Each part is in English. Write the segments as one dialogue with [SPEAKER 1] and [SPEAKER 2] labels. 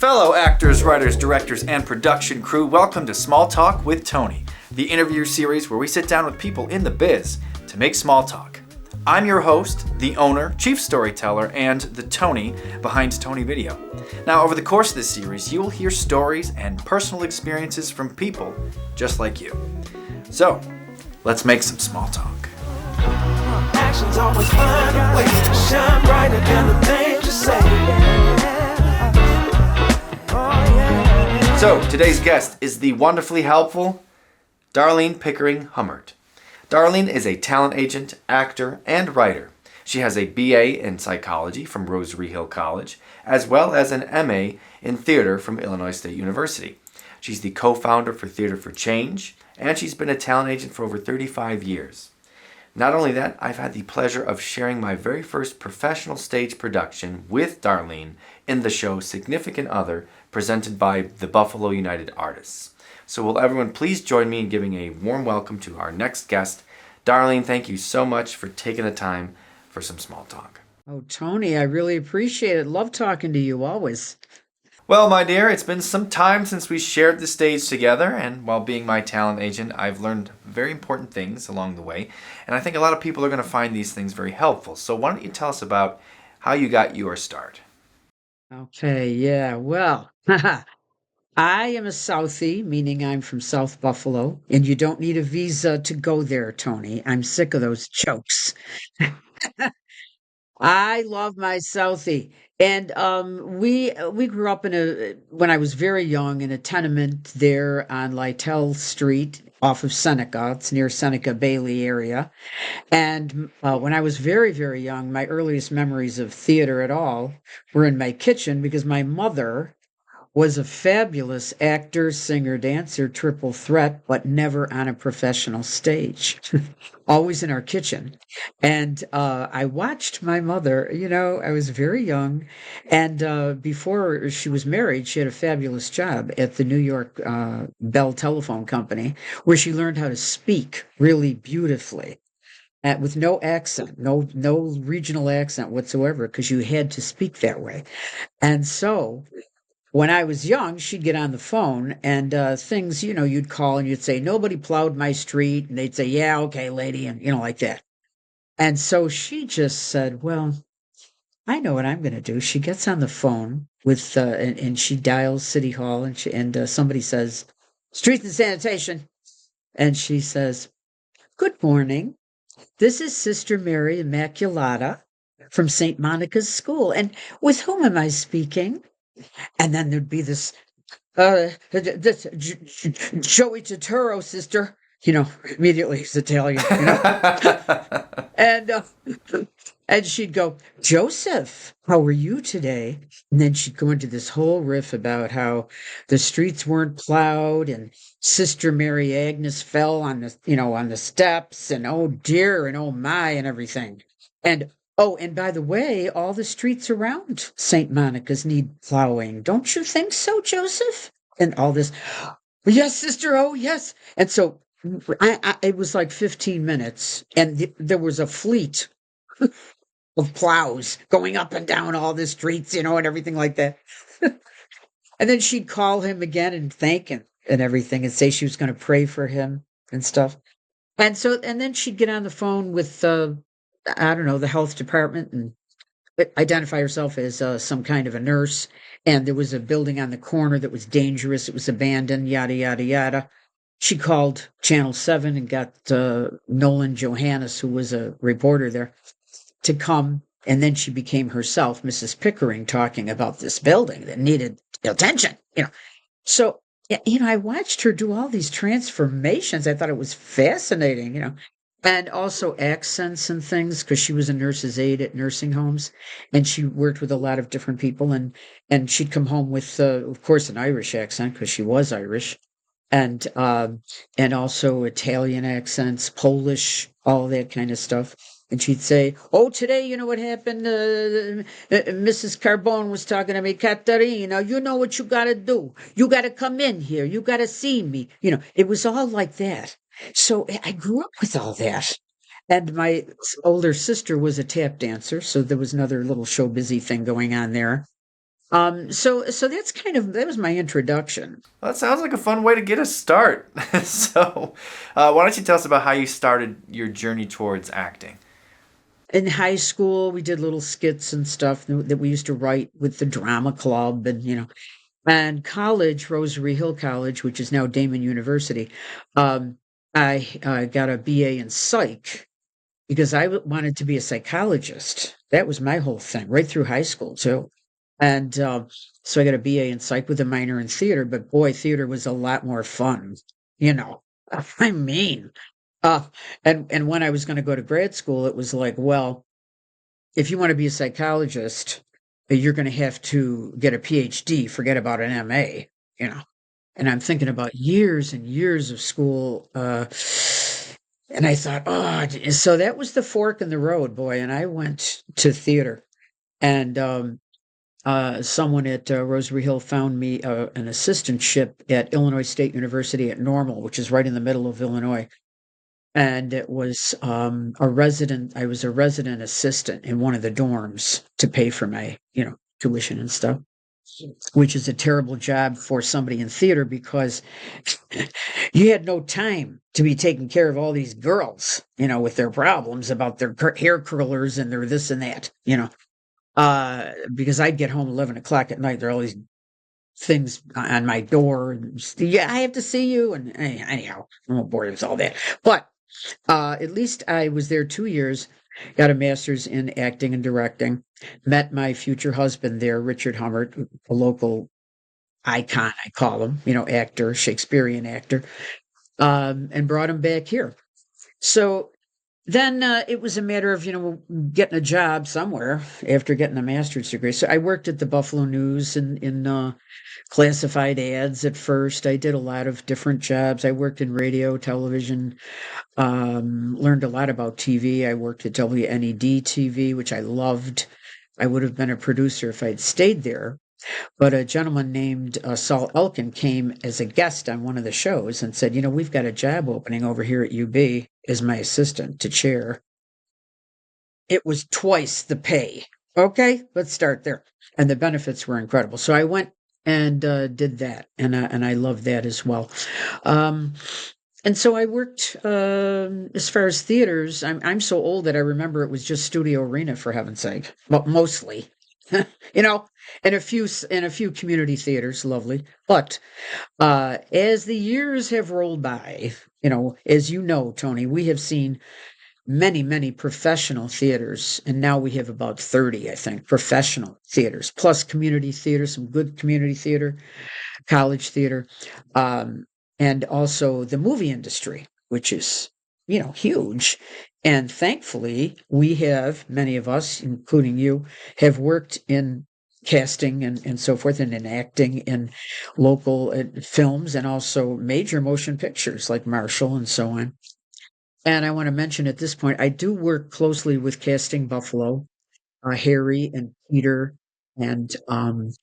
[SPEAKER 1] Fellow actors, writers, directors, and production crew, welcome to Small Talk with Tony, the interview series where we sit down with people in the biz to make small talk. I'm your host, the owner, chief storyteller, and the Tony behind Tony Video. Now, over the course of this series, you will hear stories and personal experiences from people just like you. So, let's make some small talk.
[SPEAKER 2] Actions always find a way to shine brighter than the things you say.
[SPEAKER 1] So, today's guest is the wonderfully helpful Darleen Pickering Hummert. Darleen is a talent agent, actor, and writer. She has a BA in psychology from Rosary Hill College, as well as an MA in theater from Illinois State University. She's the co-founder for Theater for Change, and she's been a talent agent for over 35 years. Not only that, I've had the pleasure of sharing my very first professional stage production with Darleen in the show Significant Other, presented by the Buffalo United Artists. So will everyone please join me in giving a warm welcome to our next guest. Darleen, thank you so much for taking the time for some small talk.
[SPEAKER 3] Oh, Tony, I really appreciate it. Love talking to you always.
[SPEAKER 1] Well, my dear, it's been some time since we shared the stage together, and while being my talent agent, I've learned very important things along the way, and I think a lot of people are going to find these things very helpful. So why don't you tell us about how you got your start?
[SPEAKER 3] Okay, yeah, well, I am a Southie, meaning I'm from South Buffalo, and you don't need a visa to go there, Tony. I'm sick of those jokes. I love my Southie. And we grew up when I was very young in a tenement there on Lytle Street off of Seneca. It's near Seneca Bailey area. And when I was very, very young, my earliest memories of theater at all were in my kitchen because my mother was a fabulous actor, singer, dancer, triple threat, but never on a professional stage, always in our kitchen. And I watched my mother, I was very young. And before she was married, she had a fabulous job at the New York Bell Telephone Company, where she learned how to speak really beautifully. With no accent, no regional accent whatsoever, because you had to speak that way. And so when I was young, she'd get on the phone and things, you'd call and you'd say, nobody plowed my street. And they'd say, yeah, okay, lady. And, like that. And so she just said, well, I know what I'm going to do. She gets on the phone with, and she dials City Hall and somebody says, streets and sanitation. And she says, good morning. This is Sister Mary Immaculata from St. Monica's School. And with whom am I speaking? And then there'd be this Joey Turturro, sister. Immediately he's Italian. and and she'd go, Joseph, how are you today? And then she'd go into this whole riff about how the streets weren't plowed and Sister Mary Agnes fell on the steps and oh dear and oh my and everything. And oh, and by the way, all the streets around St. Monica's need plowing. Don't you think so, Joseph? And all this. Yes, sister. Oh, yes. And so it was like 15 minutes, and there was a fleet of plows going up and down all the streets, and everything like that. And then she'd call him again and thank him and everything and say she was going to pray for him and stuff. And then she'd get on the phone with, I don't know, the health department and identify herself as some kind of a nurse. And there was a building on the corner that was dangerous. It was abandoned, yada, yada, yada. She called Channel 7 and got Nolan Johannes, who was a reporter there, to come. And then she became herself, Mrs. Pickering, talking about this building that needed attention, So, I watched her do all these transformations. I thought it was fascinating, and also accents and things, because she was a nurse's aide at nursing homes, and she worked with a lot of different people, and she'd come home with, of course, an Irish accent, because she was Irish, and also Italian accents, Polish, all that kind of stuff. And she'd say, oh, today, you know what happened? Mrs. Carbone was talking to me, Caterina, you know what you got to do. You got to come in here. You got to see me. It was all like that. So I grew up with all that. And my older sister was a tap dancer. So there was another little show busy thing going on there. So that's that was my introduction.
[SPEAKER 1] Well, that sounds like a fun way to get a start. So, why don't you tell us about how you started your journey towards acting?
[SPEAKER 3] In high school, we did little skits and stuff that we used to write with the drama club, and college, Rosary Hill College, which is now Damon University. Um, I got a BA in psych because wanted to be a psychologist. That was my whole thing, right through high school too. And so I got a BA in psych with a minor in theater. But boy, theater was a lot more fun. You know, I mean, uh, and when I was going to go to grad school, it was like, well, if you want to be a psychologist, you're going to have to get a PhD. Forget about an MA. You know, and I'm thinking about years and years of school. And I thought, oh, so that was the fork in the road, boy. And I went to theater, and someone at Rosary Hill found me an assistantship at Illinois State University at Normal, which is right in the middle of Illinois. And it was I was a resident assistant in one of the dorms to pay for my, tuition and stuff, which is a terrible job for somebody in theater because you had no time to be taking care of all these girls, with their problems about their hair curlers and their this and that, because I'd get home 11 o'clock at night. There are all these things on my door. And yeah, I have to see you. And anyhow, I'm not bored with all that. But at least I was there 2 years, got a master's in acting and directing, met my future husband there, Richard Hummert, a local icon, I call him, actor, Shakespearean actor, and brought him back here. So then it was a matter of, getting a job somewhere after getting a master's degree. So I worked at the Buffalo News in classified ads at first. I did a lot of different jobs. I worked in radio, television, learned a lot about TV. I worked at WNED TV, which I loved. I would have been a producer if I'd stayed there. But a gentleman named Saul Elkin came as a guest on one of the shows and said, we've got a job opening over here at UB as my assistant to chair. It was twice the pay. Okay, let's start there. And the benefits were incredible. So I went and did that, and I loved that as well. Um, and so I worked as far as theaters. I'm so old that I remember it was just Studio Arena, for heaven's sake. Well, mostly, you know, and a few community theaters, lovely. But as the years have rolled by, as you know, Tony, we have seen many, many professional theaters, and now we have about 30, I think, professional theaters, plus community theater, some good community theater, college theater, um, and also the movie industry, which is, huge. And thankfully, we have, many of us, including you, have worked in casting and so forth, and in acting in local films and also major motion pictures like Marshall and so on. And I want to mention at this point, I do work closely with Casting Buffalo, Harry and Peter and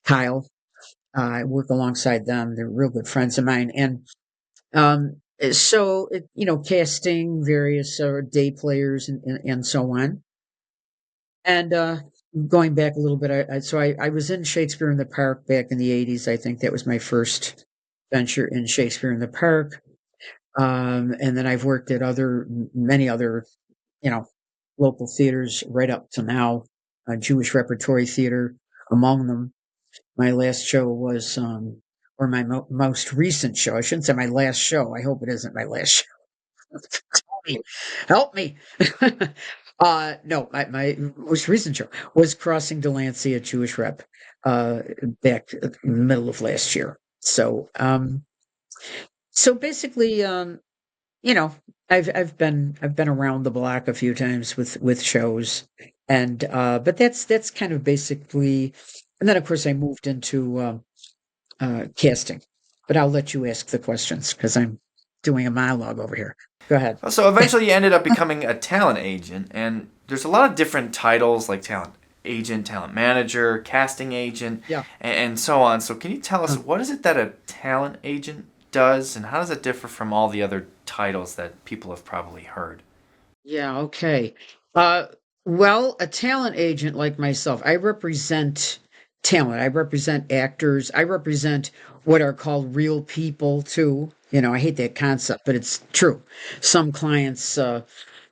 [SPEAKER 3] Kyle. I work alongside them. They're real good friends of mine. And casting various day players and so on. And going back a little bit, I was in Shakespeare in the Park back in the 80s. I think that was my first venture in Shakespeare in the Park. And then I've worked at many other, you know, local theaters right up to now, Jewish Repertory Theater among them. My last show was, or my most recent show. I shouldn't say my last show. I hope it isn't my last show. Help me. No, my most recent show was Crossing Delancey at Jewish Rep, back in the middle of last year. So basically, you know, I've been around the block a few times with shows, and but that's kind of basically, and then of course I moved into casting. But I'll let you ask the questions because I'm doing a monologue over here. Go ahead.
[SPEAKER 1] So eventually you ended up becoming a talent agent, and there's a lot of different titles like talent agent, talent manager, casting agent,
[SPEAKER 3] Yeah.
[SPEAKER 1] and so on. So can you tell us what is it that a talent agent does, and how does it differ from all the other titles that people have probably heard?
[SPEAKER 3] Yeah, okay. Uh, well, a talent agent like myself, I represent talent. I represent actors. I represent what are called real people too. I hate that concept, but it's true. Some clients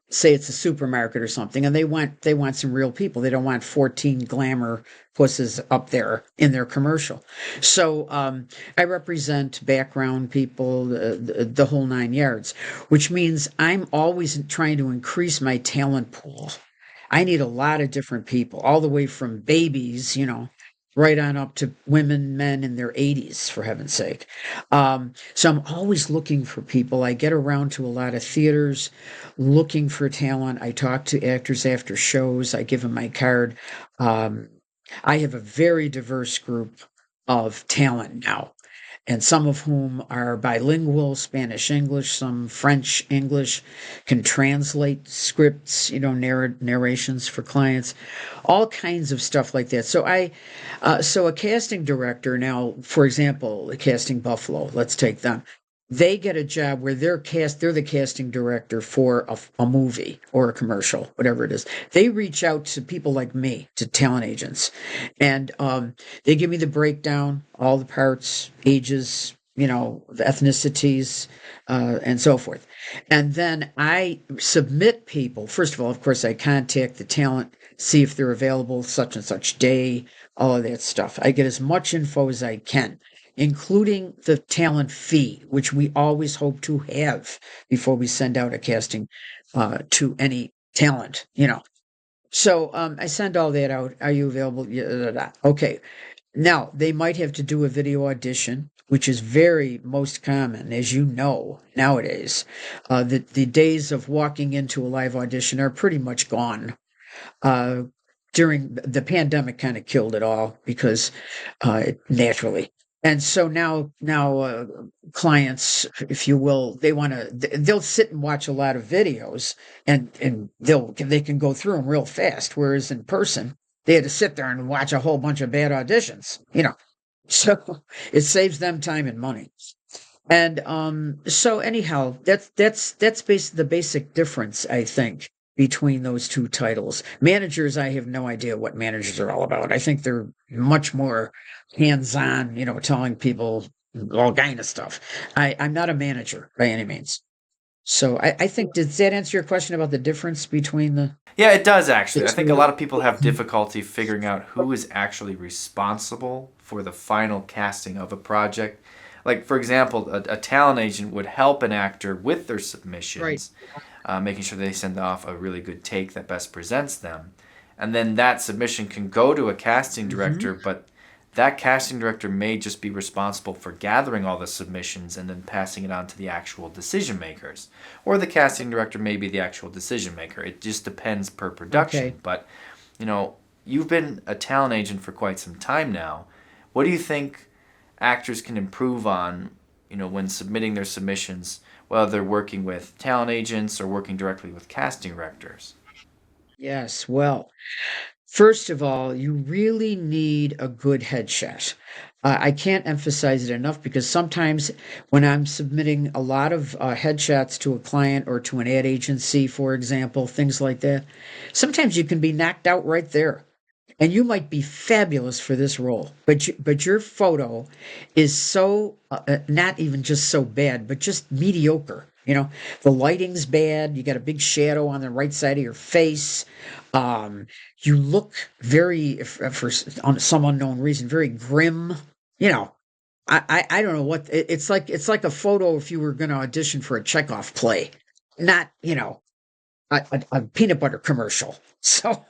[SPEAKER 3] say it's a supermarket or something, and they want some real people. They don't want 14 glamour pusses up there in their commercial. So I represent background people, the whole 9 yards, which means I'm always trying to increase my talent pool. I need a lot of different people, all the way from babies, right on up to women, men in their 80s, for heaven's sake. So I'm always looking for people. I get around to a lot of theaters looking for talent. I talk to actors after shows. I give them my card. Um, I have a very diverse group of talent now, and some of whom are bilingual, Spanish English, some French English, can translate scripts, narrations for clients, all kinds of stuff like that. So a casting director now, for example, Casting Buffalo, let's take them. They get a job where they're the casting director for a movie or a commercial, whatever it is. They reach out to people like me, to talent agents, and they give me the breakdown, all the parts, ages, the ethnicities, and so forth. And then I submit people. First of all, of course, I contact the talent, see if they're available such and such day, all of that stuff. I get as much info as I can, including the talent fee, which we always hope to have before we send out a casting to any talent. So I send all that out. Are you available? Yeah, okay. Now, they might have to do a video audition, which is very most common, as you know, nowadays. The days of walking into a live audition are pretty much gone. Uh, During the pandemic, kind of killed it all because naturally. And so now clients, if you will, they'll sit and watch a lot of videos, and they can go through them real fast. Whereas in person, they had to sit there and watch a whole bunch of bad auditions. So it saves them time and money. And so anyhow, that's the basic difference, I think, between those two titles. Managers, I have no idea what managers are all about. I think they're much more hands-on, telling people all kind of stuff. I'm not a manager by any means. So I think, does that answer your question about the difference between
[SPEAKER 1] Yeah, it does actually.
[SPEAKER 3] the
[SPEAKER 1] I think a
[SPEAKER 3] two?
[SPEAKER 1] lot of people have difficulty figuring out who is actually responsible for the final casting of a project. Like, for example, a talent agent would help an actor with their
[SPEAKER 3] Right.
[SPEAKER 1] submissions, making sure they send off a really good take that best presents them. And then that submission can go to a casting
[SPEAKER 3] Hmm.
[SPEAKER 1] director, but that casting director may just be responsible for gathering all the submissions and then passing it on to the actual decision makers. Or the casting director may be the actual decision maker. It just depends per
[SPEAKER 3] Okay.
[SPEAKER 1] production. But, you've been a talent agent for quite some time now. What do you think actors can improve on, when submitting their submissions, whether they're working with talent agents or working directly with casting directors?
[SPEAKER 3] Yes. Well, first of all, you really need a good headshot. I can't emphasize it enough because sometimes when I'm submitting a lot of headshots to a client or to an ad agency, for example, things like that, sometimes you can be knocked out right there. And you might be fabulous for this role, but your photo is so not even just so bad, but just mediocre. The lighting's bad. You got a big shadow on the right side of your face. Um, you look very, for on some unknown reason, very grim. You know, I don't know what it's like a photo if you were going to audition for a Chekhov play, not a peanut butter commercial. So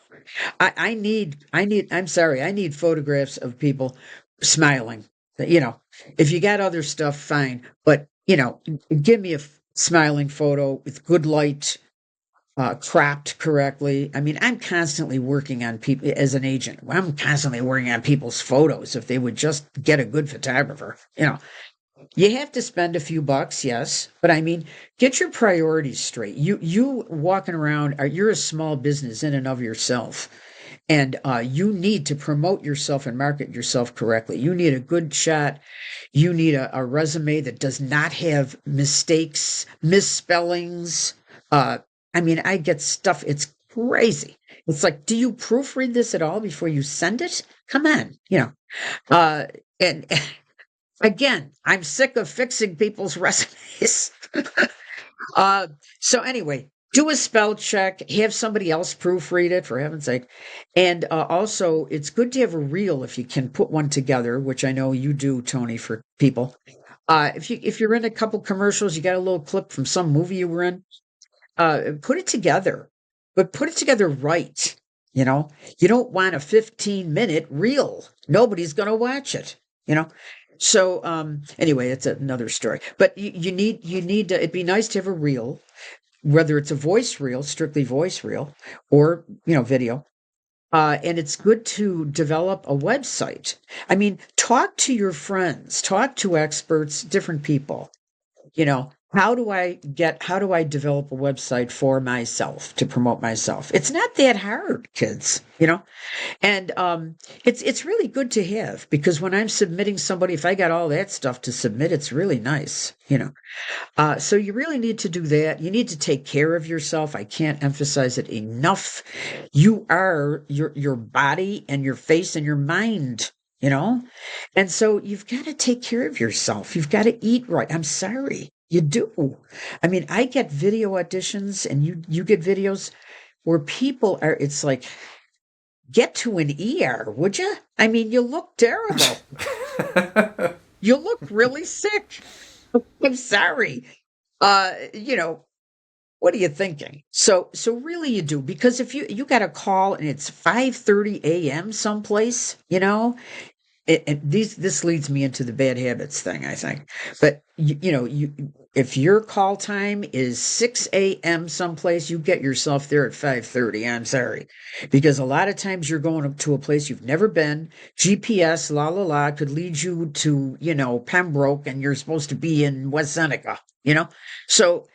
[SPEAKER 3] I'm sorry, I need photographs of people smiling. You know, if you got other stuff, fine, but give me a smiling photo with good light, cropped correctly. I mean, I'm constantly working on people as an agent. I'm constantly working on people's photos if they would just get a good photographer. You have to spend a few bucks, yes, but I mean, get your priorities straight. You walking around, you're a small business in and of yourself, and you need to promote yourself and market yourself correctly. You need a good shot. You need a resume that does not have mistakes, misspellings. Uh, I mean, I get stuff. It's crazy. It's like, do you proofread this at all before you send it? Come on, Uh, and again, I'm sick of fixing people's recipes. Uh, so anyway, do a spell check, have somebody else proofread it for heaven's sake. And also, it's good to have a reel if you can put one together, which I know you do, Tony, for people. If you're in a couple commercials, you got a little clip from some movie you were in, put it together, but put it together right. You don't want a 15-minute reel. Nobody's going to watch it. You know, so anyway, it's another story. But you need to. It'd be nice to have a reel, whether it's a voice reel, strictly voice reel, or video. And it's good to develop a website. I mean, talk to your friends, talk to experts, different people. How do I develop a website for myself to promote myself? It's not that hard, kids. And it's really good to have, because when I'm submitting somebody, if I got all that stuff to submit, it's really nice. So you really need to do that. You need to take care of yourself. I can't emphasize it enough. You are your body and your face and your mind. And so you've got to take care of yourself. You've got to eat right. I'm sorry. You do. I mean, I get video auditions and you get videos where people are, it's like, get to an ER, would you? I mean, you look terrible. You look really sick. I'm sorry. What are you thinking? So really you do, because if you got a call and it's 5:30 a.m. someplace, this leads me into the bad habits thing, I think. But if your call time is 6 a.m. someplace, you get yourself there at 5:30. I'm sorry, because a lot of times you're going to a place you've never been. GPS, la la la, could lead you to Pembroke, and you're supposed to be in West Seneca. So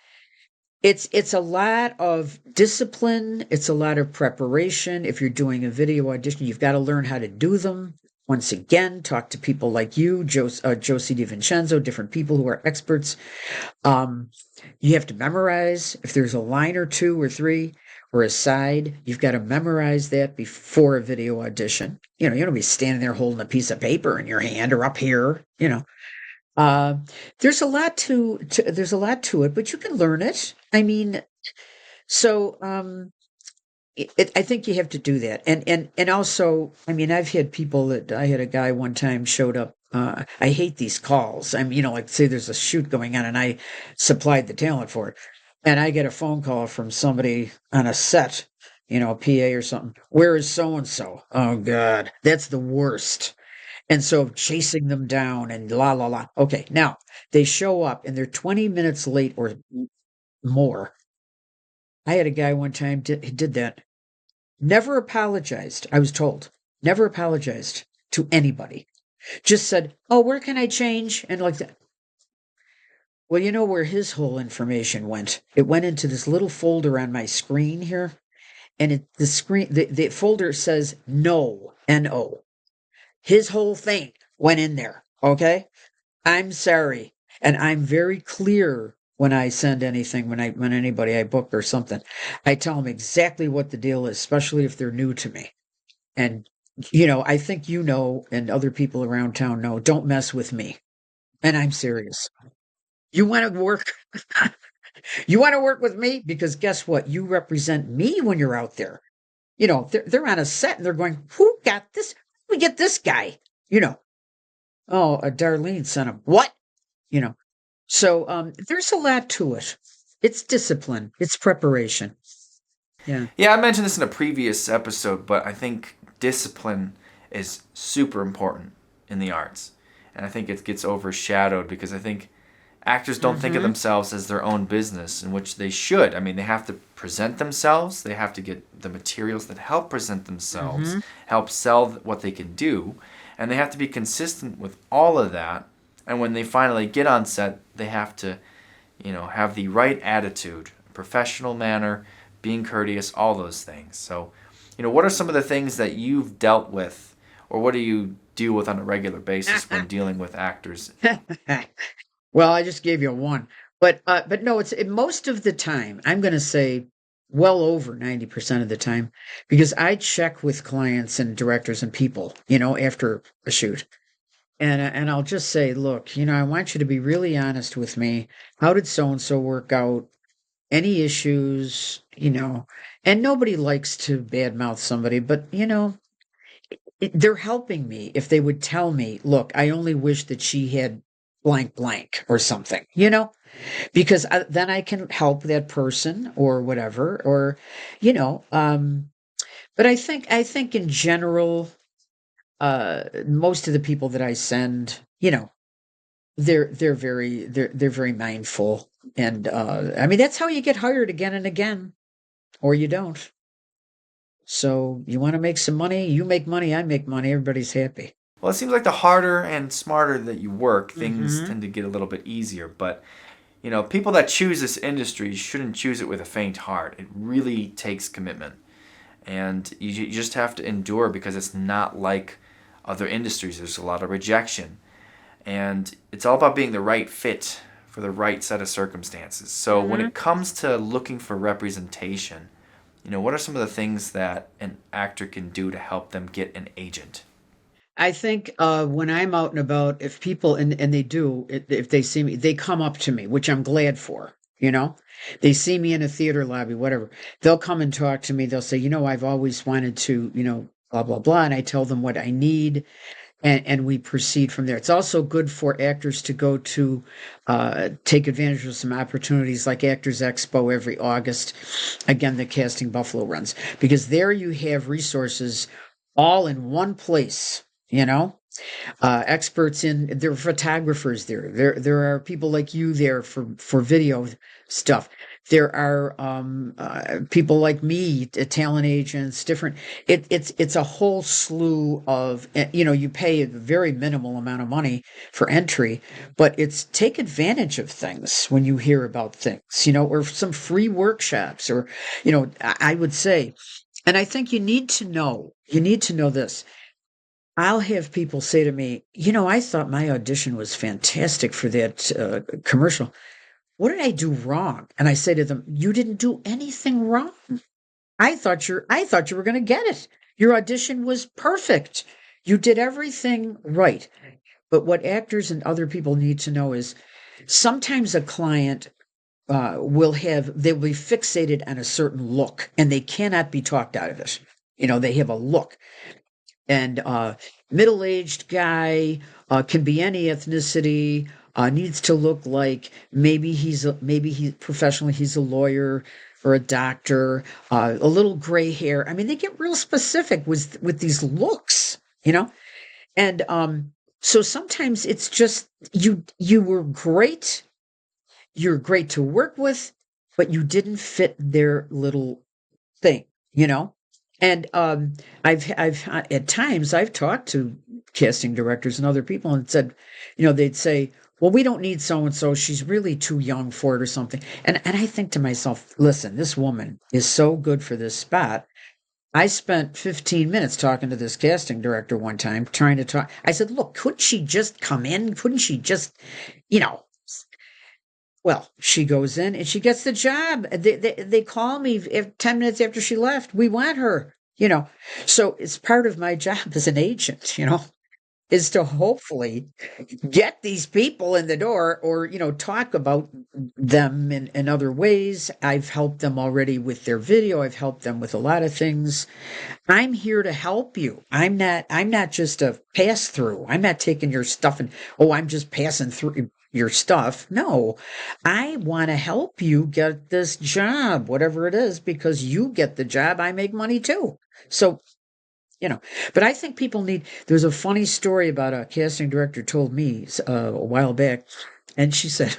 [SPEAKER 3] it's a lot of discipline. It's a lot of preparation. If you're doing a video audition, you've got to learn how to do them. Once again, talk to people like you, Josie DiVincenzo, different people who are experts. You have to memorize. If there's a line or two or three or a side, you've got to memorize that before a video audition. You don't be standing there holding a piece of paper in your hand or up here. There's a lot to it, but you can learn it. I mean, so I think you have to do that, and also, I mean, I had a guy one time showed up. I hate these calls. Like, say there's a shoot going on, and I supplied the talent for it, and I get a phone call from somebody on a set, a PA or something. Where is so and so? Oh God, that's the worst. And so chasing them down and la la la. Okay, now they show up and they're 20 minutes late or more. I had a guy one time did that. Never apologized, I was told. Never apologized to anybody. Just said, "Oh, where can I change?" And like that. Well, you know where his whole information went? It went into this little folder on my screen here. And the folder says no, N-O. His whole thing went in there. Okay? I'm sorry. And I'm very clear when I send anything, when anybody I book or something. I tell them exactly what the deal is, especially if they're new to me. And I think and other people around town know, don't mess with me. And I'm serious. You want to work you want to work with me, because guess what? You represent me when you're out there. They're on a set and they're going, "Who got this? We get this guy." Oh, Darlene sent him. What? So there's a lot to it. It's discipline. It's preparation. Yeah.
[SPEAKER 1] Yeah, I mentioned this in a previous episode, but I think discipline is super important in the arts. And I think it gets overshadowed because I think actors don't think of themselves as their own business, in which they should. I mean, they have to present themselves. They have to get the materials that help present themselves, help sell what they can do. And they have to be consistent with all of that. And when they finally get on set, they have to, have the right attitude, professional manner, being courteous, all those things. So, what are some of the things that you've dealt with, or what do you deal with on a regular basis when dealing with actors?
[SPEAKER 3] Well, I just gave you one, but no, most of the time, I'm going to say well over 90% of the time, because I check with clients and directors and people, after a shoot. And I'll just say, look, I want you to be really honest with me. How did so and so work out? Any issues, and nobody likes to badmouth somebody, but they're helping me if they would tell me, look, I only wish that she had blank blank or something, because then I can help that person or whatever, or, you know, um, but I think in general, most of the people that I send, they're very mindful. And, I mean, that's how you get hired again and again, or you don't. So you want to make some money, you make money, I make money, everybody's happy.
[SPEAKER 1] Well, it seems like the harder and smarter that you work, things
[SPEAKER 3] Hmm.
[SPEAKER 1] tend to get a little bit easier. But, people that choose this industry shouldn't choose it with a faint heart. It really takes commitment. And you just have to endure because it's not like other industries. There's a lot of rejection. And it's all about being the right fit for the right set of circumstances. So when
[SPEAKER 3] Hmm.
[SPEAKER 1] it comes to looking for representation, what are some of the things that an actor can do to help them get an agent?
[SPEAKER 3] I think when I'm out and about, if people and they do, if they see me, they come up to me, which I'm glad for. They see me in a theater lobby, whatever. They'll come and talk to me. They'll say, I've always wanted to, blah blah blah, and I tell them what I need, and we proceed from there. It's also good for actors to go to take advantage of some opportunities like Actors Expo every August. Again, the Casting Buffalo runs, because there you have resources all in one place. Experts there are photographers there. There are people like you there for video stuff. There are people like me, talent agents, different. It's a whole slew of, you pay a very minimal amount of money for entry, but it's take advantage of things when you hear about things, or some free workshops, or I would say, and I think you need to know this. I'll have people say to me, I thought my audition was fantastic for that commercial. What did I do wrong? And I say to them, you didn't do anything wrong. I thought you were going to get it. Your audition was perfect. You did everything right. But what actors and other people need to know is sometimes a client they'll be fixated on a certain look and they cannot be talked out of it. They have a look, and middle-aged guy, can be any ethnicity, needs to look like maybe he professionally he's a lawyer or a doctor, a little gray hair. I mean, they get real specific with these looks, and so sometimes it's just you were great, you're great to work with, but you didn't fit their little thing, you know? And I've at times I've talked to casting directors and other people and said, they'd say, well, we don't need so and so. She's really too young for it or something. And I think to myself, listen, this woman is so good for this spot. I spent 15 minutes talking to this casting director one time, trying to talk. I said, look, couldn't she just come in? Couldn't she just, you know, well, she goes in and she gets the job. They call me if 10 minutes after she left. We want her, So it's part of my job as an agent, is to hopefully get these people in the door, or, talk about them in other ways. I've helped them already with their video. I've helped them with a lot of things. I'm here to help you. I'm not just a pass through. I'm not taking your stuff and, oh, I'm just passing through your stuff. No, I want to help you get this job, whatever it is, because you get the job, I make money too. So, you know, but I think people there's a funny story about a casting director told me a while back, and she said,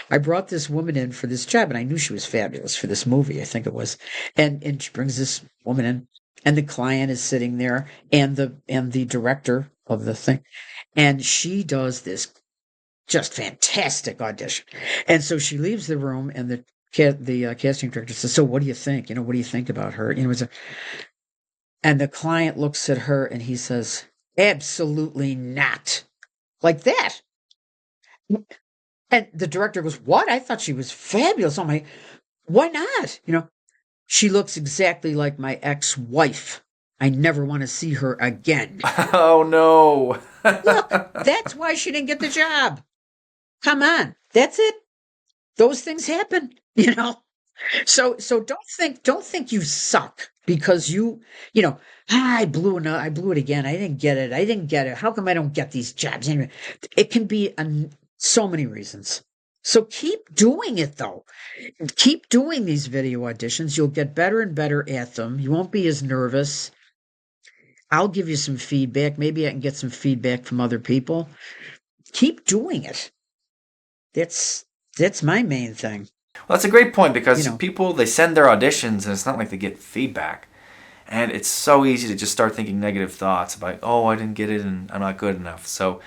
[SPEAKER 3] I brought this woman in for this job, and I knew she was fabulous for this movie, I think it was. And she brings this woman in, and the client is sitting there, and the director of the thing, and she does this just fantastic audition. And so she leaves the room, and the casting director says, "So what do you think? What do you think about her?" And the client looks at her, and he says, "Absolutely not." Like that. And the director goes, "What? I thought she was fabulous." I'm like, "Why not?" She looks exactly like my ex-wife. I never want to see her again.
[SPEAKER 1] Oh no.
[SPEAKER 3] Look, that's why she didn't get the job. Come on. That's it. Those things happen, you know. So don't think you suck because I blew it again. I didn't get it. I didn't get it. How come I don't get these jobs? Anyway, it can be so many reasons. So keep doing it though. Keep doing these video auditions. You'll get better and better at them. You won't be as nervous. I'll give you some feedback. Maybe I can get some feedback from other people. Keep doing it. That's that's my main thing.
[SPEAKER 1] Well, that's a great point
[SPEAKER 3] You
[SPEAKER 1] because
[SPEAKER 3] know,
[SPEAKER 1] people, they send their auditions and it's not like they get feedback. And it's so easy to just start thinking negative thoughts about, oh, I didn't get it and I'm not good enough. So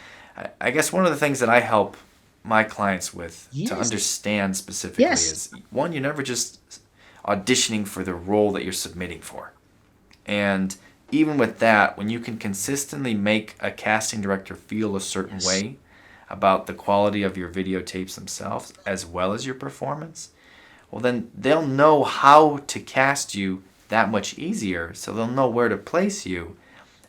[SPEAKER 1] I guess one of the things that I help my clients with to
[SPEAKER 3] yes,
[SPEAKER 1] understand specifically
[SPEAKER 3] yes,
[SPEAKER 1] is one, you're never just auditioning for the role that you're submitting for. And even with that, when you can consistently make a casting director feel a certain
[SPEAKER 3] yes,
[SPEAKER 1] way about the quality of your videotapes themselves as well as your performance, well, then they'll know how to cast you that much easier. So they'll know where to place you.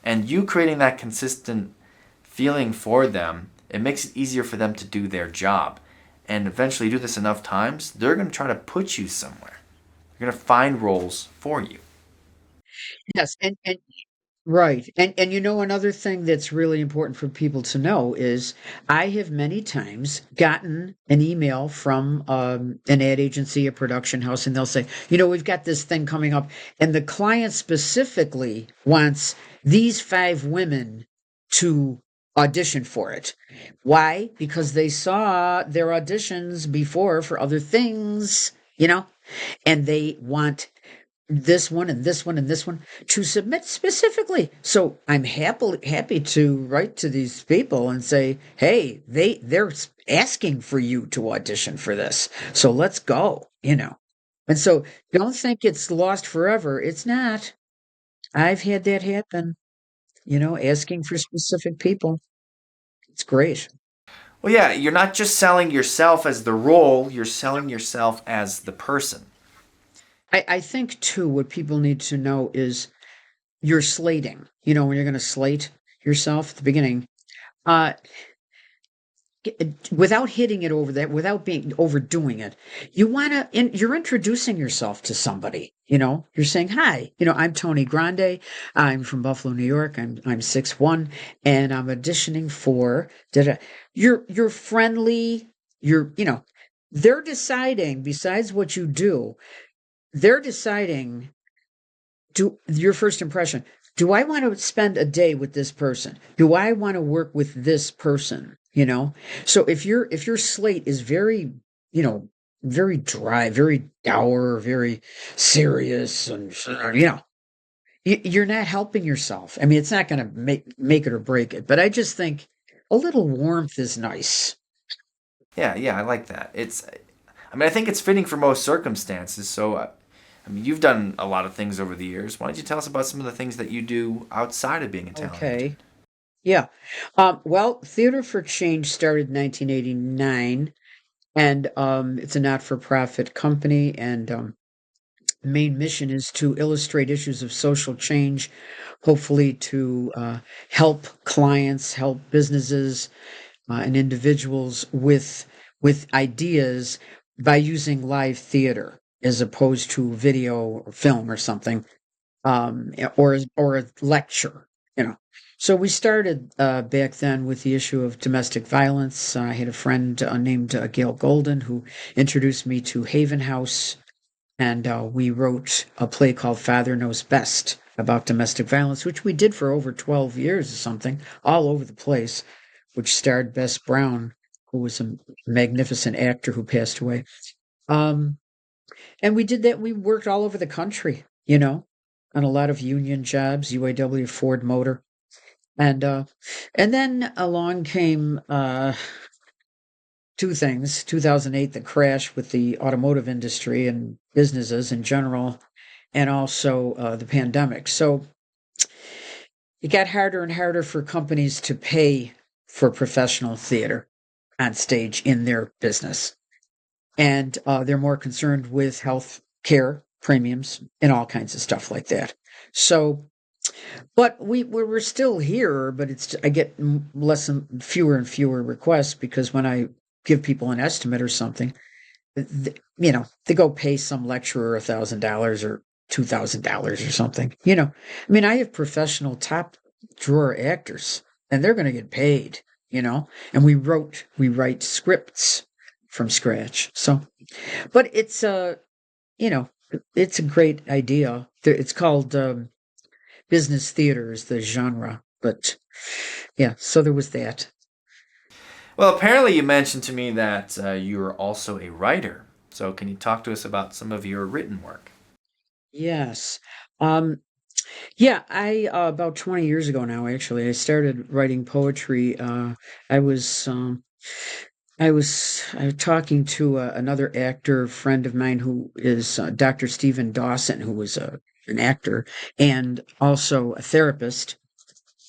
[SPEAKER 1] And you creating that consistent feeling for them, it makes it easier for them to do their job. And eventually, do this enough times, they're going to try to put you somewhere. They're going to find roles for you.
[SPEAKER 3] yes, and right. And another thing that's really important for people to know is I have many times gotten an email from an ad agency, a production house, and they'll say, we've got this thing coming up, and the client specifically wants these 5 women to audition for it. Why? Because they saw their auditions before for other things, and they want this one and this one and this one to submit specifically. So I'm happy to write to these people and say, hey, they're asking for you to audition for this. So let's go. And so don't think it's lost forever. It's not. I've had that happen, asking for specific people. It's great.
[SPEAKER 1] Well, yeah, you're not just selling yourself as the role, you're selling yourself as the person.
[SPEAKER 3] I think too what people need to know is you're slating. When you're going to slate yourself at the beginning, uh without hitting it over that, without being overdoing it, you're introducing yourself to somebody. You're saying, hi, I'm Tony Grande. I'm from Buffalo, New York. I'm 6'1", and I'm auditioning for you're friendly. They're deciding, besides what you do, they're deciding, do your first impression, do I want to spend a day with this person? Do I want to work with this person? So if your slate is very, you know very dry, very dour, very serious, and you're not helping yourself. I mean, it's not going to make it or break it, but I just think a little warmth is nice.
[SPEAKER 1] Yeah, yeah, I like that. I mean, I think it's fitting for most circumstances. So, I mean, you've done a lot of things over the years. Why don't you tell us about some of the things that you do outside of being a talent
[SPEAKER 3] Okay.
[SPEAKER 1] agent?
[SPEAKER 3] Yeah. Well, Theater for Change started in 1989, and it's a not-for-profit company, and main mission is to illustrate issues of social change, hopefully to help clients, help businesses, and individuals with ideas by using live theater as opposed to video or film or something, or a lecture, you know. So we started back then with the issue of domestic violence. I had a friend named Gail Golden who introduced me to Haven House, and we wrote a play called Father Knows Best about domestic violence, which we did for over 12 years or something, all over the place, which starred Bess Brown, who was a magnificent actor who passed away. Um, and we did that. We worked all over the country, on a lot of union jobs, UAW, Ford Motor. And then along came two things: 2008, the crash with the automotive industry and businesses in general, and also the pandemic. So it got harder and harder for companies to pay for professional theater on stage in their business. And they're more concerned with health care premiums and all kinds of stuff like that. So, but we're still here, but I get less and fewer requests because when I give people an estimate or something, they go pay some lecturer $1,000 or $2,000 or something. I mean, I have professional top drawer actors, and they're going to get paid. And we write scripts from scratch. So, but it's it's a great idea. It's called business theater is the genre, but yeah. So there was that.
[SPEAKER 1] Well, apparently you mentioned to me that you are also a writer. So can you talk to us about some of your written work?
[SPEAKER 3] Yes. Um, yeah, I about 20 years ago now, actually, I started writing poetry. I was I was talking to another actor friend of mine who is Dr. Stephen Dawson, who was an actor and also a therapist,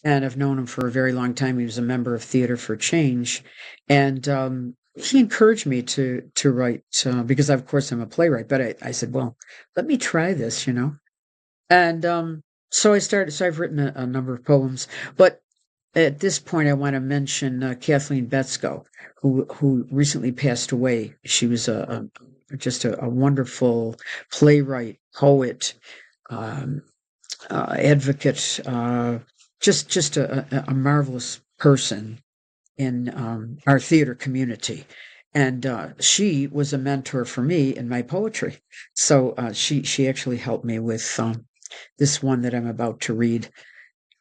[SPEAKER 3] and I've known him for a very long time. He was a member of Theater for Change, and he encouraged me to write because, of course, I'm a playwright. But I said, well, let me try this, and so I started. So I've written a number of poems, but at this point, I want to mention Kathleen Betzko, who recently passed away. She was just a wonderful playwright, poet, um, advocate, just a marvelous person in our theater community. And she was a mentor for me in my poetry. So she actually helped me with this one that I'm about to read.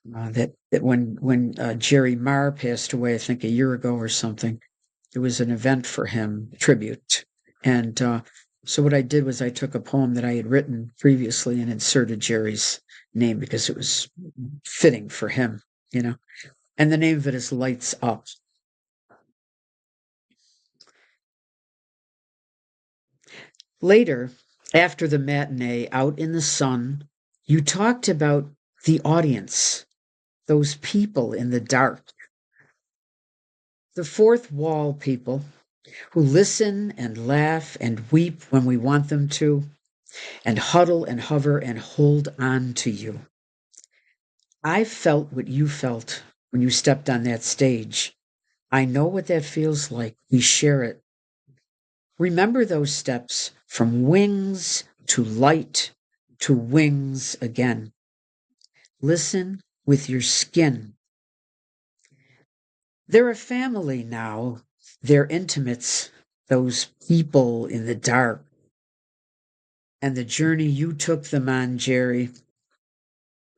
[SPEAKER 3] That when Jerry Marr passed away, I think a year ago or something, there was an event for him, tribute. And so what I did was I took a poem that I had written previously and inserted Jerry's name because it was fitting for him, And the name of it is Lights Up. Later, after the matinee, out in the sun, you talked about the audience, those people in the dark. The fourth wall people who listen and laugh and weep when we want them to, and huddle and hover and hold on to you. I felt what you felt when you stepped on that stage. I know what that feels like. We share it. Remember those steps from wings to light to wings again. Listen with your skin. They're a family now. They're intimates, those people in the dark. And the journey you took them on, Jerry,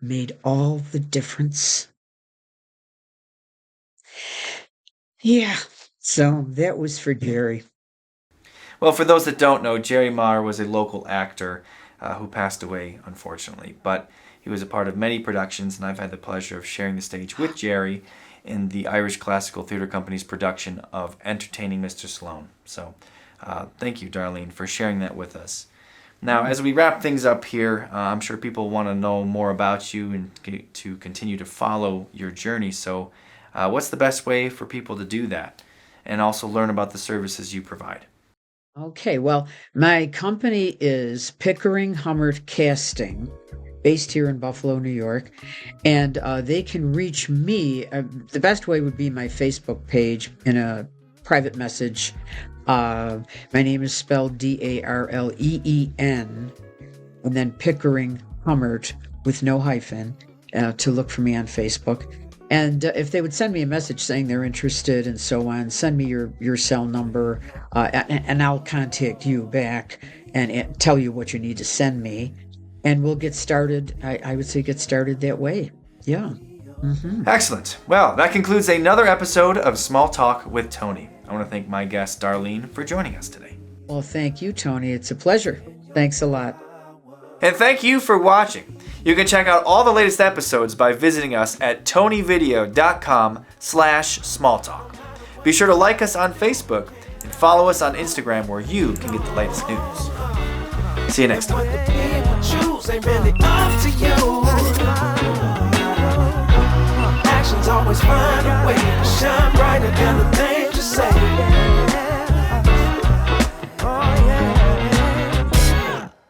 [SPEAKER 3] made all the difference. Yeah, so that was for Jerry.
[SPEAKER 1] Well, for those that don't know, Jerry Marr was a local actor who passed away, unfortunately. But he was a part of many productions, and I've had the pleasure of sharing the stage with Jerry in the Irish Classical Theatre Company's production of Entertaining Mr. Sloan. So thank you, Darleen, for sharing that with us. Now, as we wrap things up here, I'm sure people want to know more about you and to continue to follow your journey. So what's the best way for people to do that and also learn about the services you provide?
[SPEAKER 3] Okay, well, my company is Pickering Hummert Casting, based here in Buffalo, New York, and they can reach me. The best way would be my Facebook page in a private message. My name is spelled Darleen, and then Pickering Hummert with no hyphen, to look for me on Facebook. And if they would send me a message saying they're interested and so on, send me your cell number, and I'll contact you back and tell you what you need to send me. And we'll get started. I would say get started that way. Yeah. Mm-hmm.
[SPEAKER 1] Excellent. Well, that concludes another episode of Small Talk with Tony. I want to thank my guest, Darleen, for joining us today.
[SPEAKER 3] Well, thank you, Tony. It's a pleasure. Thanks a lot.
[SPEAKER 1] And thank you for watching. You can check out all the latest episodes by visiting us at tonyvideo.com/smalltalk. Be sure to like us on Facebook and follow us on Instagram where you can get the latest news. See you next time.
[SPEAKER 2] Actions always find a way to shine brighter than the things you say.